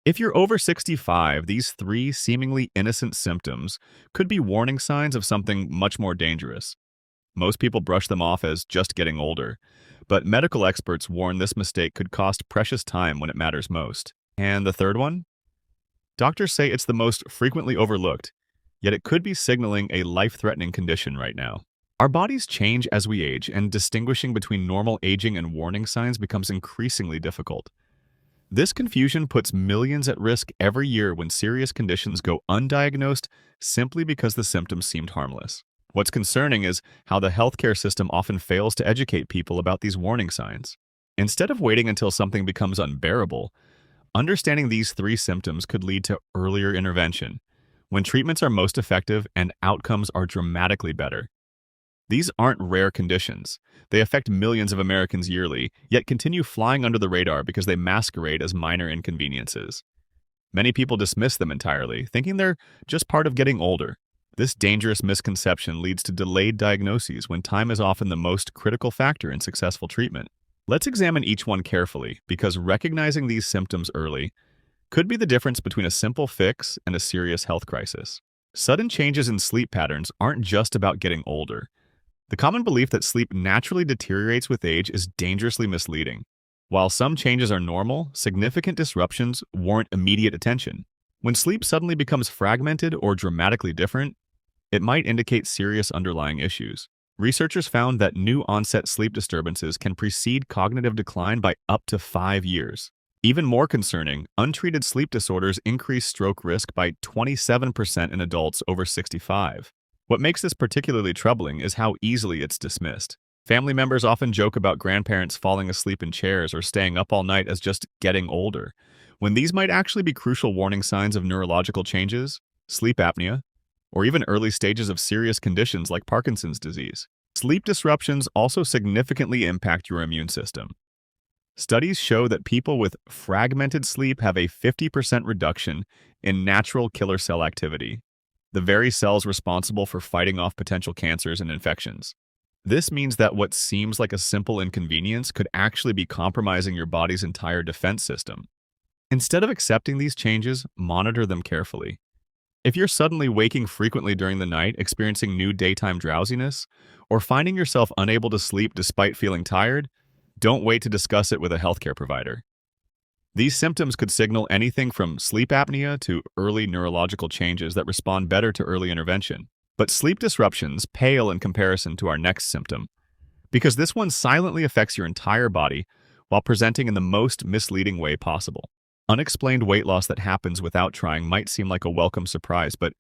If you're over 65, these three seemingly innocent symptoms could be warning signs of something much more dangerous. Most people brush them off as just getting older, but medical experts warn this mistake could cost precious time when it matters most. And the third one? Doctors say it's the most frequently overlooked, yet it could be signaling a life-threatening condition right now. Our bodies change as we age, and distinguishing between normal aging and warning signs becomes increasingly difficult. This confusion puts millions at risk every year when serious conditions go undiagnosed simply because the symptoms seemed harmless. What's concerning is how the healthcare system often fails to educate people about these warning signs. Instead of waiting until something becomes unbearable, understanding these three symptoms could lead to earlier intervention, when treatments are most effective and outcomes are dramatically better. These aren't rare conditions. They affect millions of Americans yearly, yet continue flying under the radar because they masquerade as minor inconveniences. Many people dismiss them entirely, thinking they're just part of getting older. This dangerous misconception leads to delayed diagnoses when time is often the most critical factor in successful treatment. Let's examine each one carefully, because recognizing these symptoms early could be the difference between a simple fix and a serious health crisis. Sudden changes in sleep patterns aren't just about getting older. The common belief that sleep naturally deteriorates with age is dangerously misleading. While some changes are normal, significant disruptions warrant immediate attention. When sleep suddenly becomes fragmented or dramatically different, it might indicate serious underlying issues. Researchers found that new onset sleep disturbances can precede cognitive decline by up to 5 years. Even more concerning, untreated sleep disorders increase stroke risk by 27% in adults over 65. What makes this particularly troubling is how easily it's dismissed. Family members often joke about grandparents falling asleep in chairs or staying up all night as just getting older, when these might actually be crucial warning signs of neurological changes, sleep apnea, or even early stages of serious conditions like Parkinson's disease. Sleep disruptions also significantly impact your immune system. Studies show that people with fragmented sleep have a 50% reduction in natural killer cell activity, the very cells responsible for fighting off potential cancers and infections. This means that what seems like a simple inconvenience could actually be compromising your body's entire defense system. Instead of accepting these changes, monitor them carefully. If you're suddenly waking frequently during the night, experiencing new daytime drowsiness, or finding yourself unable to sleep despite feeling tired, don't wait to discuss it with a healthcare provider. These symptoms could signal anything from sleep apnea to early neurological changes that respond better to early intervention. But sleep disruptions pale in comparison to our next symptom, because this one silently affects your entire body while presenting in the most misleading way possible. Unexplained weight loss that happens without trying might seem like a welcome surprise, but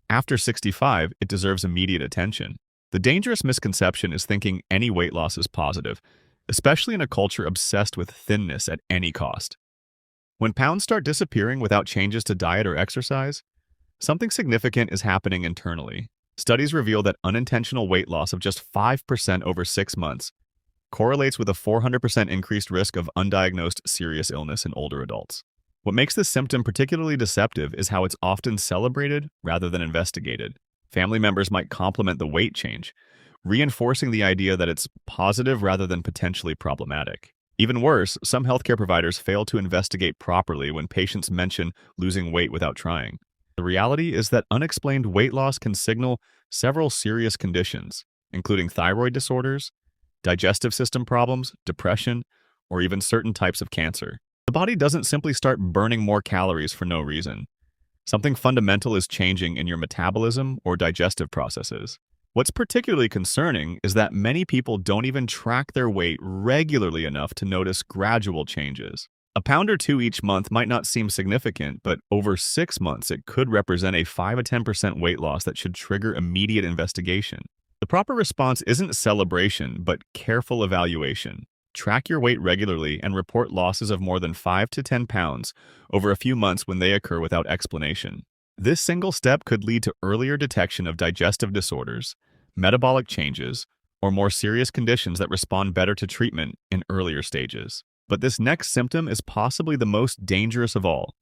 after 65, it deserves immediate attention. The dangerous misconception is thinking any weight loss is positive, especially in a culture obsessed with thinness at any cost. When pounds start disappearing without changes to diet or exercise, something significant is happening internally. Studies reveal that unintentional weight loss of just 5% over 6 months correlates with a 400% increased risk of undiagnosed serious illness in older adults. What makes this symptom particularly deceptive is how it's often celebrated rather than investigated. Family members might compliment the weight change, reinforcing the idea that it's positive rather than potentially problematic. Even worse, some healthcare providers fail to investigate properly when patients mention losing weight without trying. The reality is that unexplained weight loss can signal several serious conditions, including thyroid disorders, digestive system problems, depression, or even certain types of cancer. The body doesn't simply start burning more calories for no reason. Something fundamental is changing in your metabolism or digestive processes. What's particularly concerning is that many people don't even track their weight regularly enough to notice gradual changes. A pound or two each month might not seem significant, but over 6 months it could represent a 5 to 10% weight loss that should trigger immediate investigation. The proper response isn't celebration, but careful evaluation. Track your weight regularly and report losses of more than 5 to 10 pounds over a few months when they occur without explanation. This single step could lead to earlier detection of digestive disorders, metabolic changes, or more serious conditions that respond better to treatment in earlier stages. But this next symptom is possibly the most dangerous of all,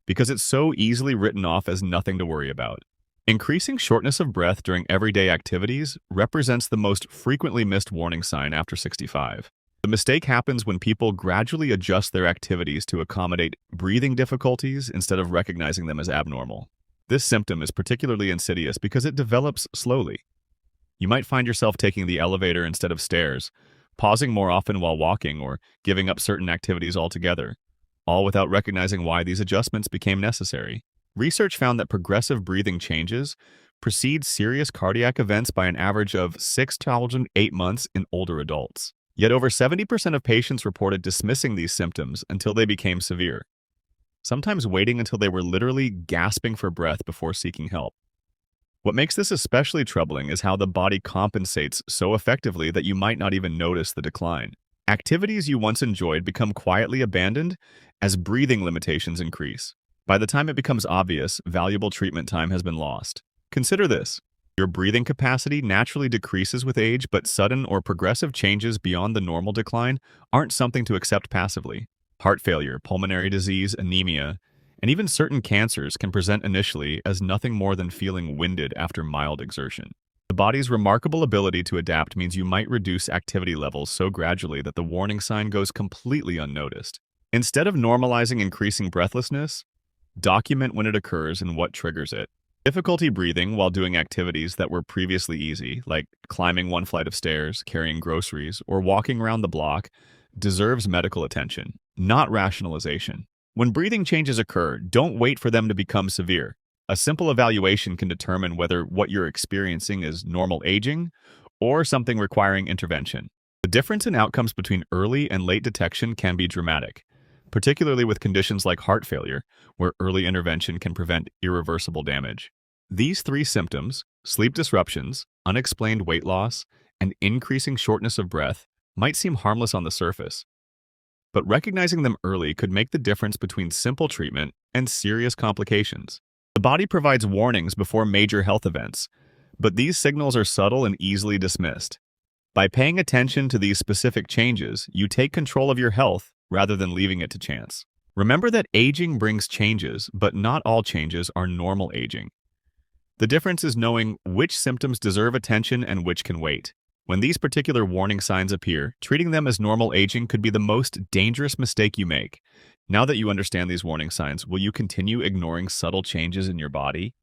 because it's so easily written off as nothing to worry about. Increasing shortness of breath during everyday activities represents the most frequently missed warning sign after 65. The mistake happens when people gradually adjust their activities to accommodate breathing difficulties instead of recognizing them as abnormal. This symptom is particularly insidious because it develops slowly. You might find yourself taking the elevator instead of stairs, pausing more often while walking, or giving up certain activities altogether, all without recognizing why these adjustments became necessary. Research found that progressive breathing changes precede serious cardiac events by an average of 6 to 8 months in older adults. Yet over 70% of patients reported dismissing these symptoms until they became severe, sometimes waiting until they were literally gasping for breath before seeking help. What makes this especially troubling is how the body compensates so effectively that you might not even notice the decline. Activities you once enjoyed become quietly abandoned as breathing limitations increase. By the time it becomes obvious, valuable treatment time has been lost. Consider this. Your breathing capacity naturally decreases with age, but sudden or progressive changes beyond the normal decline aren't something to accept passively. Heart failure, pulmonary disease, anemia, and even certain cancers can present initially as nothing more than feeling winded after mild exertion. The body's remarkable ability to adapt means you might reduce activity levels so gradually that the warning sign goes completely unnoticed. Instead of normalizing increasing breathlessness, document when it occurs and what triggers it. Difficulty breathing while doing activities that were previously easy, like climbing one flight of stairs, carrying groceries, or walking around the block, deserves medical attention, not rationalization. When breathing changes occur, don't wait for them to become severe. A simple evaluation can determine whether what you're experiencing is normal aging or something requiring intervention. The difference in outcomes between early and late detection can be dramatic, particularly with conditions like heart failure, where early intervention can prevent irreversible damage. These three symptoms, sleep disruptions, unexplained weight loss, and increasing shortness of breath, might seem harmless on the surface, but recognizing them early could make the difference between simple treatment and serious complications. The body provides warnings before major health events, but these signals are subtle and easily dismissed. By paying attention to these specific changes, you take control of your health rather than leaving it to chance. Remember that aging brings changes, but not all changes are normal aging. The difference is knowing which symptoms deserve attention and which can wait. When these particular warning signs appear, treating them as normal aging could be the most dangerous mistake you make. Now that you understand these warning signs, will you continue ignoring subtle changes in your body?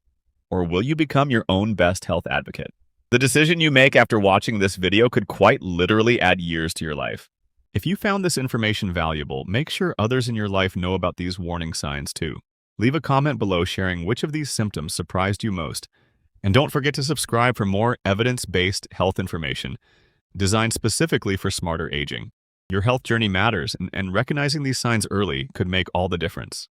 Or will you become your own best health advocate? The decision you make after watching this video could quite literally add years to your life. If you found this information valuable, make sure others in your life know about these warning signs too. Leave a comment below sharing which of these symptoms surprised you most. And don't forget to subscribe for more evidence-based health information designed specifically for smarter aging. Your health journey matters, and recognizing these signs early could make all the difference.